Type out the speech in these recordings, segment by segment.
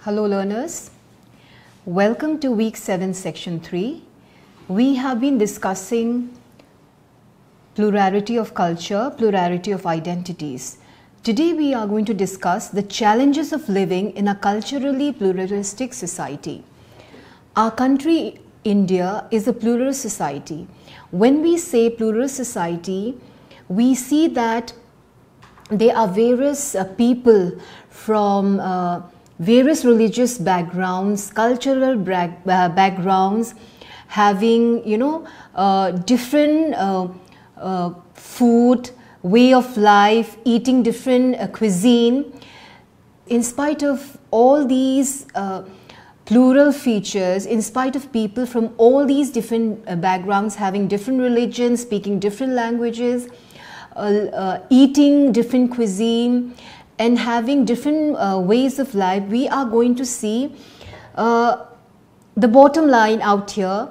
Hello learners, welcome to week 7 section 3. We have been discussing plurality of culture, plurality of identities. Today we are going to discuss the challenges of living in a culturally pluralistic society. Our country India is a plural society. When we say plural society, we see that there are various people from various religious backgrounds, cultural backgrounds, having different food, way of life, eating different cuisine. In spite of all these plural features, in spite of people from all these different backgrounds having different religions, speaking different languages, eating different cuisine, and having different ways of life, we are going to see the bottom line out here.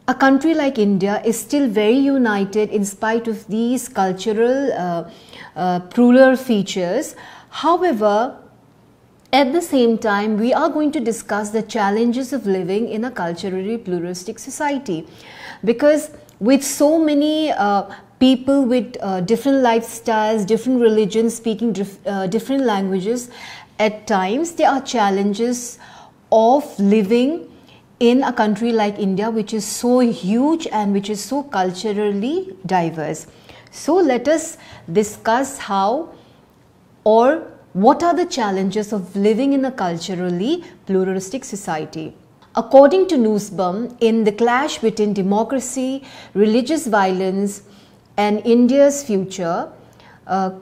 A country like India is still very united in spite of these cultural plural features. However, at the same time, we are going to discuss the challenges of living in a culturally pluralistic society, because with so many people with different lifestyles, different religions, speaking different languages, at times there are challenges of living in a country like India, which is so huge and which is so culturally diverse. So let us discuss how or what are the challenges of living in a culturally pluralistic society. According to Nussbaum, in The Clash Between Democracy, Religious Violence and India's Future,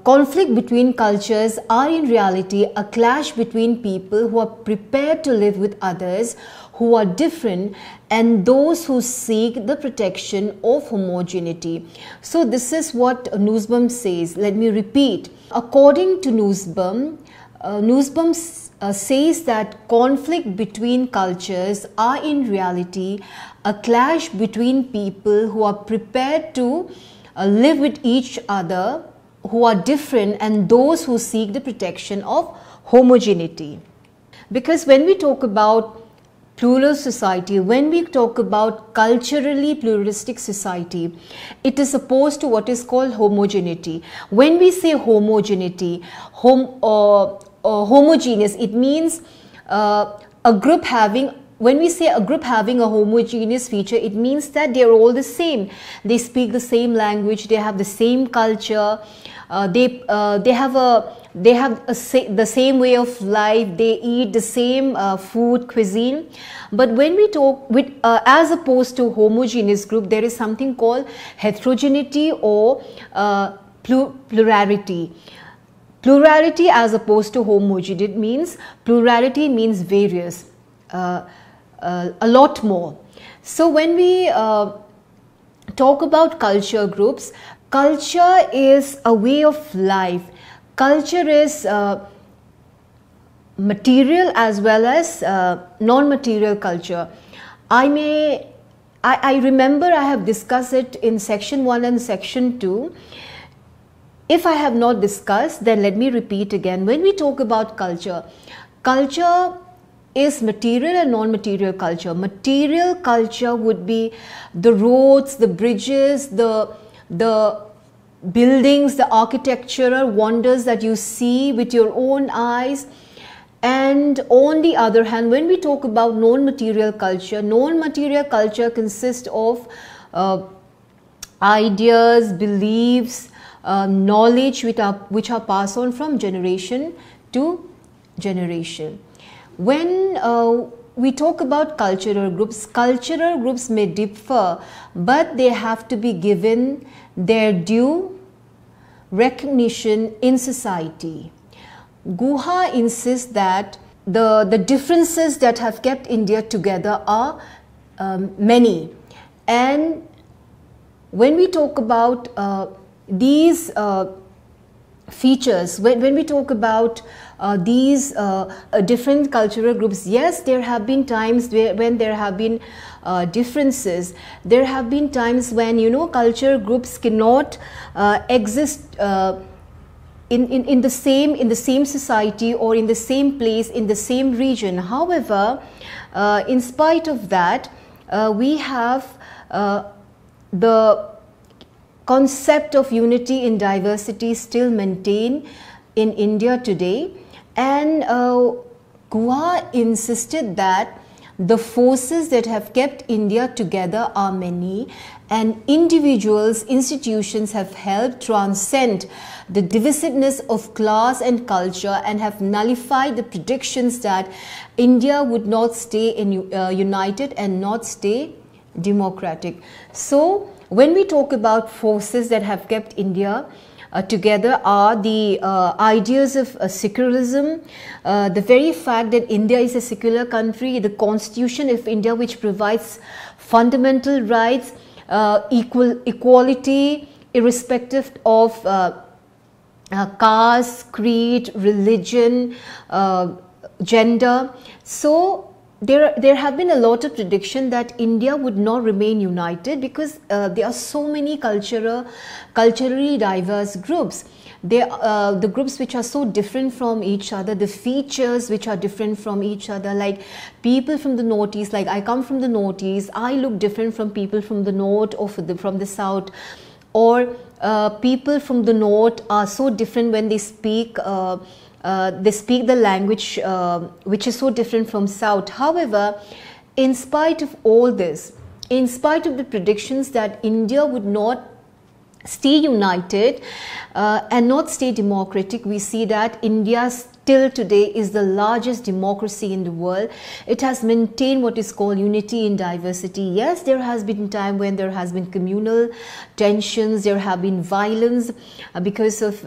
conflict between cultures are in reality a clash between people who are prepared to live with others who are different and those who seek the protection of homogeneity. So this is what Nussbaum says. Let me repeat. According to Nussbaum, Nussbaum says that conflict between cultures are in reality a clash between people who are prepared to live with each other, who are different, and those who seek the protection of homogeneity. Because when we talk about plural society, when we talk about culturally pluralistic society, it is opposed to what is called homogeneity. When we say homogeneity, homogeneous, it means a group having, when we say a group having a homogeneous feature, it means that they are all the same. They speak the same language, they have the same culture, they have the same way of life, they eat the same food, cuisine. But when we talk with as opposed to homogeneous group, there is something called heterogeneity or plurality. Plurality as opposed to homogeneity means, plurality means various, a lot more. So when we talk about culture groups, culture is a way of life. Culture is material as well as non-material culture. I remember I have discussed it in section 1 and section 2. If I have not discussed, then let me repeat again. When we talk about culture, culture is material and non-material culture. Material culture would be the roads, the bridges, the buildings, the architectural wonders that you see with your own eyes. And on the other hand, when we talk about non-material culture consists of ideas, beliefs, knowledge which are passed on from generation to generation. When we talk about cultural groups may differ, but they have to be given their due recognition in society. Guha insists that the differences that have kept India together are many. And when we talk about these features, when we talk about these different cultural groups, yes, there have been times when there have been differences. There have been times when, culture groups cannot exist in the same society or in the same place, in the same region. However, in spite of that, we have the concept of unity in diversity still maintained in India today, and Guha insisted that the forces that have kept India together are many, and individuals, institutions have helped transcend the divisiveness of class and culture and have nullified the predictions that India would not stay united and not stay democratic. So when we talk about forces that have kept India together are the ideas of secularism, the very fact that India is a secular country, the Constitution of India which provides fundamental rights, equality irrespective of caste, creed, religion, gender. So there have been a lot of prediction that India would not remain united because there are so many culturally diverse groups. The groups which are so different from each other, the features which are different from each other, like people from the northeast, like I come from the northeast, I look different from people from the north or from the south, or people from the north are so different when they speak the language which is so different from south. However, in spite of all this, in spite of the predictions that India would not stay united and not stay democratic, we see that India still today is the largest democracy in the world. It has maintained what is called unity in diversity. Yes, there has been time when there has been communal tensions, there have been violence because of,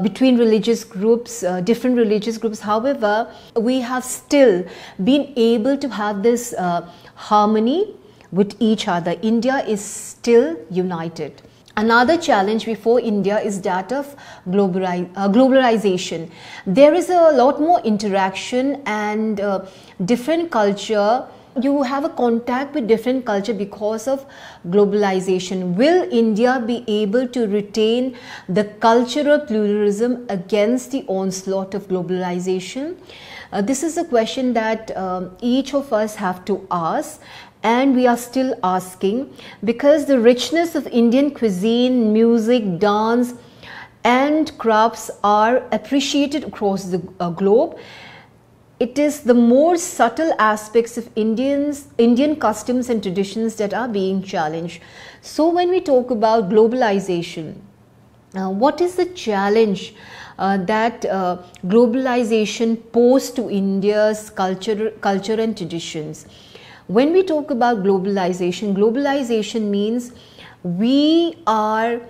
between religious groups, different religious groups. However, we have still been able to have this harmony with each other. India is still united. Another challenge before India is that of globalization. There is a lot more interaction and different culture. You have a contact with different culture because of globalization. Will India be able to retain the cultural pluralism against the onslaught of globalization? This is a question that each of us have to ask. And we are still asking, because the richness of Indian cuisine, music, dance and crafts are appreciated across the globe. It is the more subtle aspects of Indian customs and traditions that are being challenged. So when we talk about globalization, what is the challenge that globalization posed to India's culture and traditions? When we talk about globalization, globalization means we are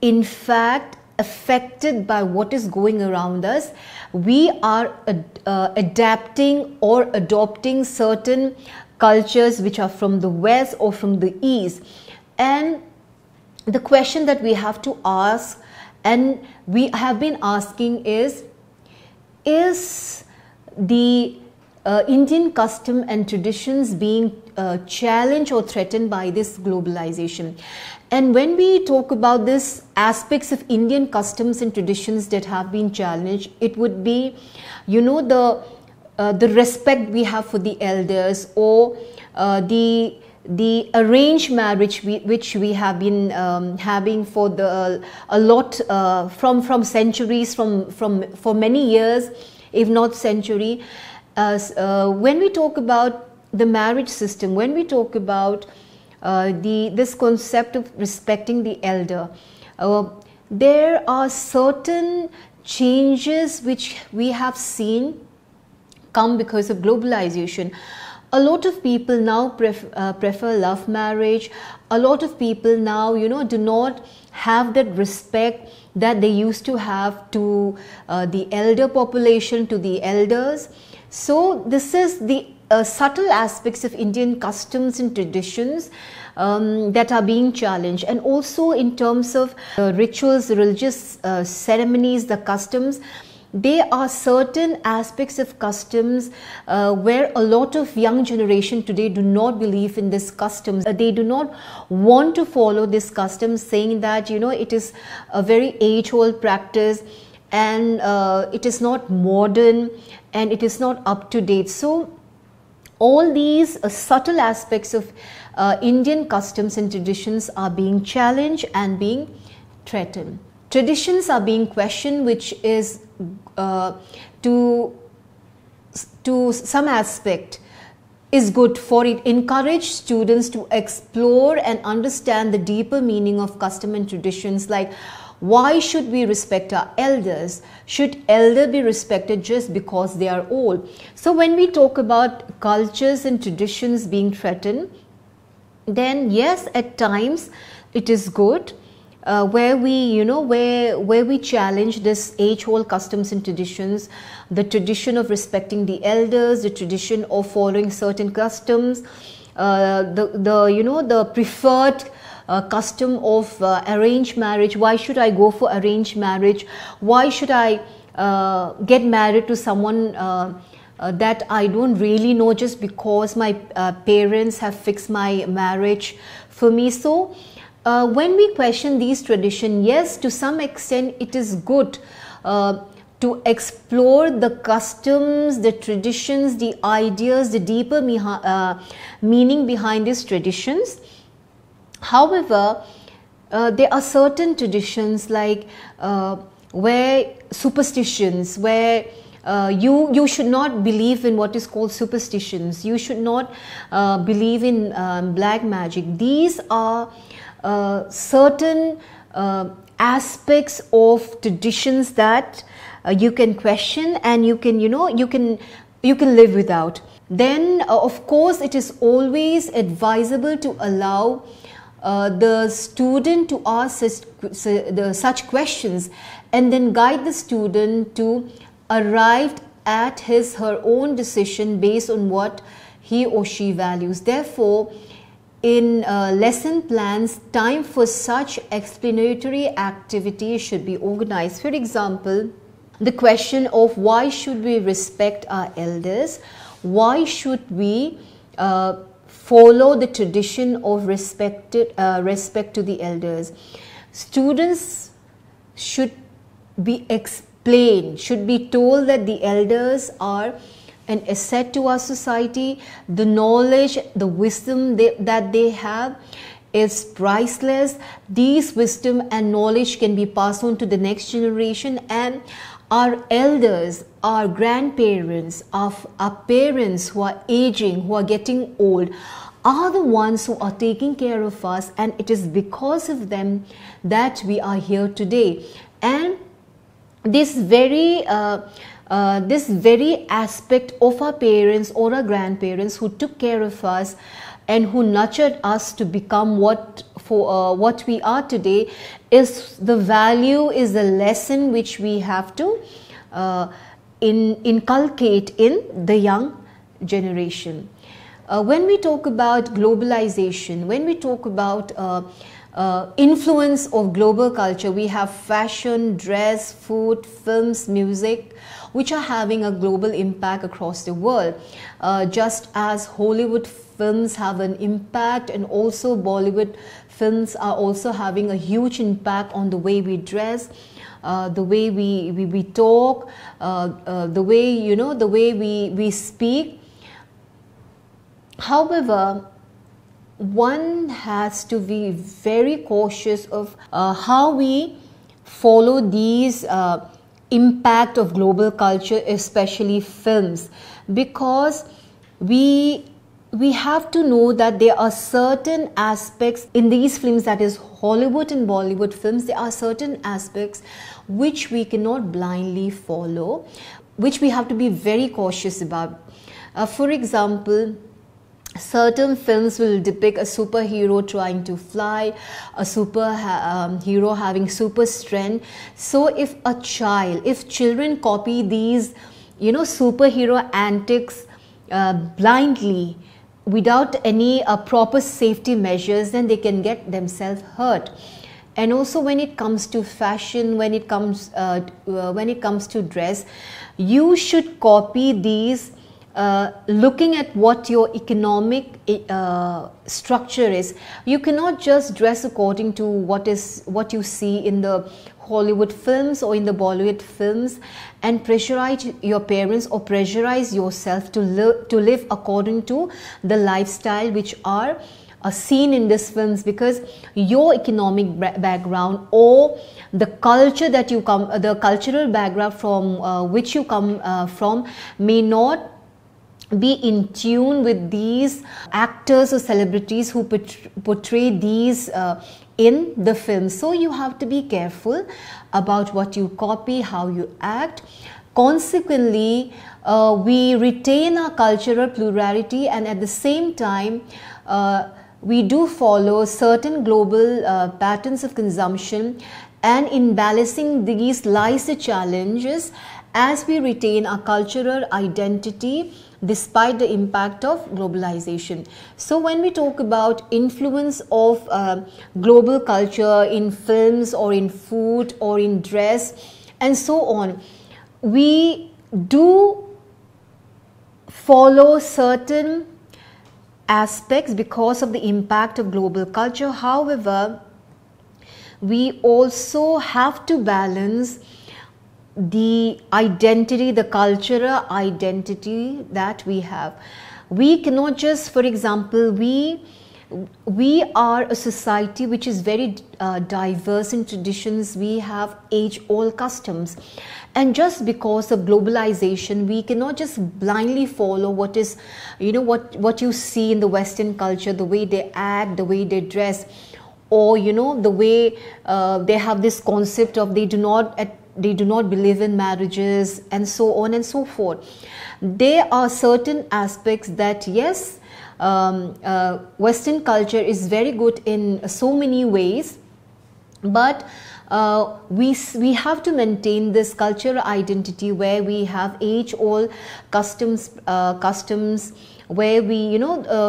in fact affected by what is going around us. We are adapting or adopting certain cultures which are from the West or from the East. And the question that we have to ask, and we have been asking, is the Indian custom and traditions being challenged or threatened by this globalization? And when we talk about this aspects of Indian customs and traditions that have been challenged, it would be, the respect we have for the elders, or the arranged marriage which we have been having for a lot from centuries, for many years, if not century. When we talk about the marriage system, when we talk about this concept of respecting the elder, there are certain changes which we have seen come because of globalization. A lot of people now prefer love marriage. A lot of people now, do not have that respect that they used to have to the elder population, to the elders. So this is the subtle aspects of Indian customs and traditions that are being challenged, and also in terms of rituals, religious ceremonies, the customs. there are certain aspects of customs where a lot of young generation today do not believe in this customs. They do not want to follow this custom, saying that, you know, it is a very age-old practice, and it is not modern, and it is not up to date. So all these subtle aspects of Indian customs and traditions are being challenged and being threatened. Traditions are being questioned, which is to some aspect is good, for it encourage students to explore and understand the deeper meaning of custom and traditions, like why should we respect our elders? Should elder be respected just because they are old? So when we talk about cultures and traditions being threatened, then yes, at times it is good, where we, you know, where we challenge this age-old customs and traditions, the tradition of respecting the elders, the tradition of following certain customs, the preferred custom of arranged marriage. Why should I go for arranged marriage? Why should I get married to someone that I don't really know just because my parents have fixed my marriage for me? So when we question these traditions, yes, to some extent it is good to explore the customs, the traditions, the ideas, the deeper meaning behind these traditions. However, there are certain traditions like where superstitions, where you should not believe in what is called superstitions. You should not believe in black magic. These are certain aspects of traditions that you can question, and you can, you know, you can live without. Then of course it is always advisable to allow the student to ask such questions, and then guide the student to arrive at her own decision based on what he or she values. Therefore, in lesson plans, time for such explanatory activities should be organized. For example, the question of why should we respect our elders? Why should we follow the tradition of respect to the elders? Students should be explained, should be told that the elders are an asset to our society. The knowledge, the wisdom that they have is priceless. These wisdom and knowledge can be passed on to the next generation, and our elders, our grandparents, our parents who are aging, who are getting old, are the ones who are taking care of us, and it is because of them that we are here today. And this very aspect of our parents or our grandparents who took care of us and who nurtured us to become what we are today is the value, is the lesson which we have to inculcate in the young generation. When we talk about globalization, when we talk about influence of global culture, we have fashion, dress, food, films, music, which are having a global impact across the world. Just as Hollywood films have an impact, and also Bollywood films are also having a huge impact on the way we dress, the way we talk, the way, you know, the way we speak. However, one has to be very cautious of how we follow these impact of global culture, especially films, because we have to know that there are certain aspects in these films, that is Hollywood and Bollywood films, there are certain aspects which we cannot blindly follow, which we have to be very cautious about. For example, certain films will depict a superhero trying to fly, a hero having super strength. So if children copy these, you know, superhero antics blindly, without any proper safety measures, then they can get themselves hurt. and also when it comes to fashion, when it comes to dress, you should copy these, looking at what your economic structure is. You cannot just dress according to what you see in the Hollywood films or in the Bollywood films and pressurize your parents or pressurize yourself to live according to the lifestyle which are seen in these films, because your economic background or the culture that you come, the cultural background from which you come from may not be in tune with these actors or celebrities who portray these in the film. So you have to be careful about what you copy, how you act. Consequently, we retain our cultural plurality, and at the same time we do follow certain global patterns of consumption, and in balancing these lies the challenges as we retain our cultural identity despite the impact of globalization. So when we talk about influence of global culture in films or in food or in dress and so on, we do follow certain aspects because of the impact of global culture. However, we also have to balance the identity, the cultural identity that we have. We cannot just, for example, we are a society which is very diverse in traditions. We have age-old customs, and just because of globalization, we cannot just blindly follow what is, what you see in the Western culture, the way they act, the way they dress, or the way they have this concept of they do not believe in marriages and so on and so forth. There are certain aspects that, yes, Western culture is very good in so many ways, but we have to maintain this cultural identity where we have age-old customs, where we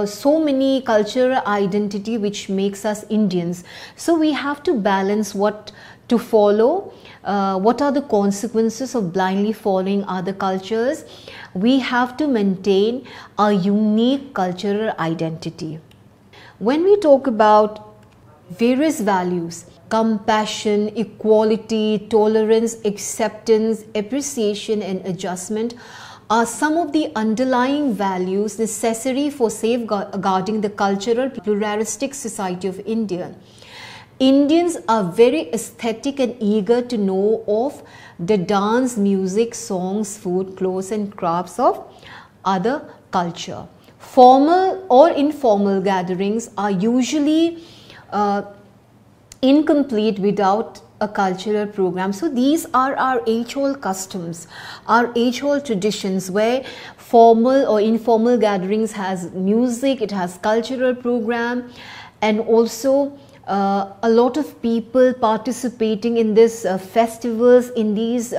so many cultural identity which makes us Indians. So we have to balance what to follow, what are the consequences of blindly following other cultures. We have to maintain a unique cultural identity. When we talk about various values, compassion, equality, tolerance, acceptance, appreciation and adjustment are some of the underlying values necessary for safeguarding the cultural pluralistic society of India. Indians are very aesthetic and eager to know of the dance, music, songs, food, clothes and crafts of other culture. Formal or informal gatherings are usually incomplete without a cultural program. So these are our age-old customs, our age-old traditions, where formal or informal gatherings has music, it has cultural program, and also a lot of people participating in these festivals, in these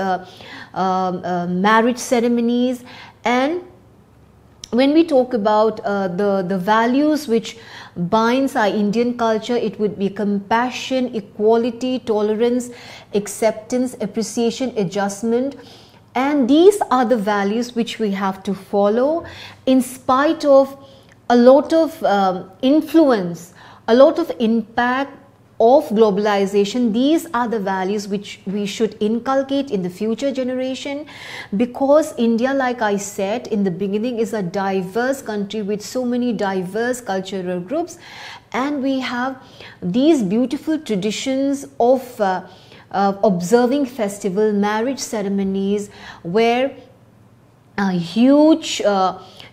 marriage ceremonies. And when we talk about the values which binds our Indian culture, it would be compassion, equality, tolerance, acceptance, appreciation, adjustment. And these are the values which we have to follow in spite of a lot of influence, a lot of impact of globalization. These are the values which we should inculcate in the future generation, because India, like I said in the beginning, is a diverse country with so many diverse cultural groups, and we have these beautiful traditions of observing festival, marriage ceremonies, where huge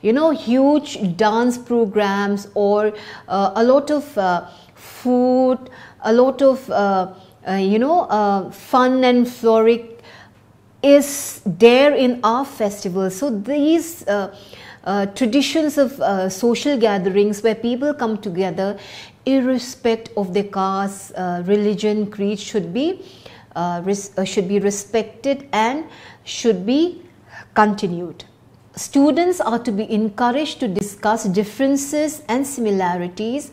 huge dance programs, or a lot of food, a lot of fun and frolic is there in our festivals. So these traditions of social gatherings where people come together irrespective of their caste, religion, creed should be respected and should be continued. Students are to be encouraged to discuss differences and similarities.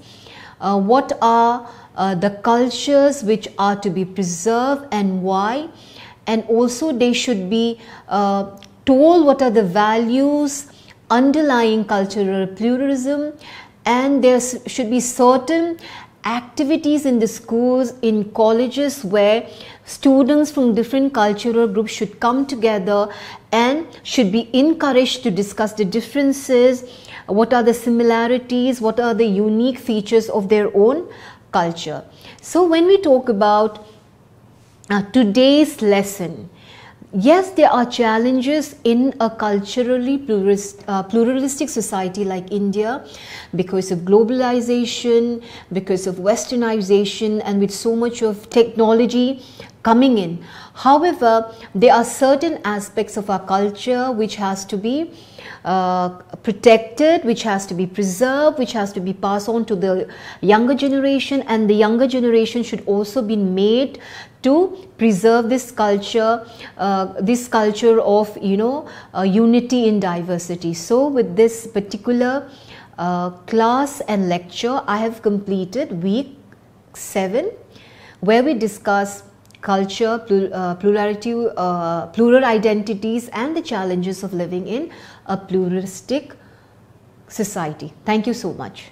What are the cultures which are to be preserved and why, and also they should be told what are the values underlying cultural pluralism, and there should be certain activities in the schools, in colleges, where students from different cultural groups should come together and should be encouraged to discuss the differences, what are the similarities, what are the unique features of their own culture. So when we talk about today's lesson, yes, there are challenges in a culturally pluralistic society like India because of globalization, because of westernization, and with so much of technology coming in. However, there are certain aspects of our culture which has to be protected, which has to be preserved, which has to be passed on to the younger generation, and the younger generation should also be made to preserve this culture of, you know, unity in diversity. So with this particular class and lecture, I have completed week 7, where we discuss culture, plural identities, and the challenges of living in a pluralistic society. Thank you so much.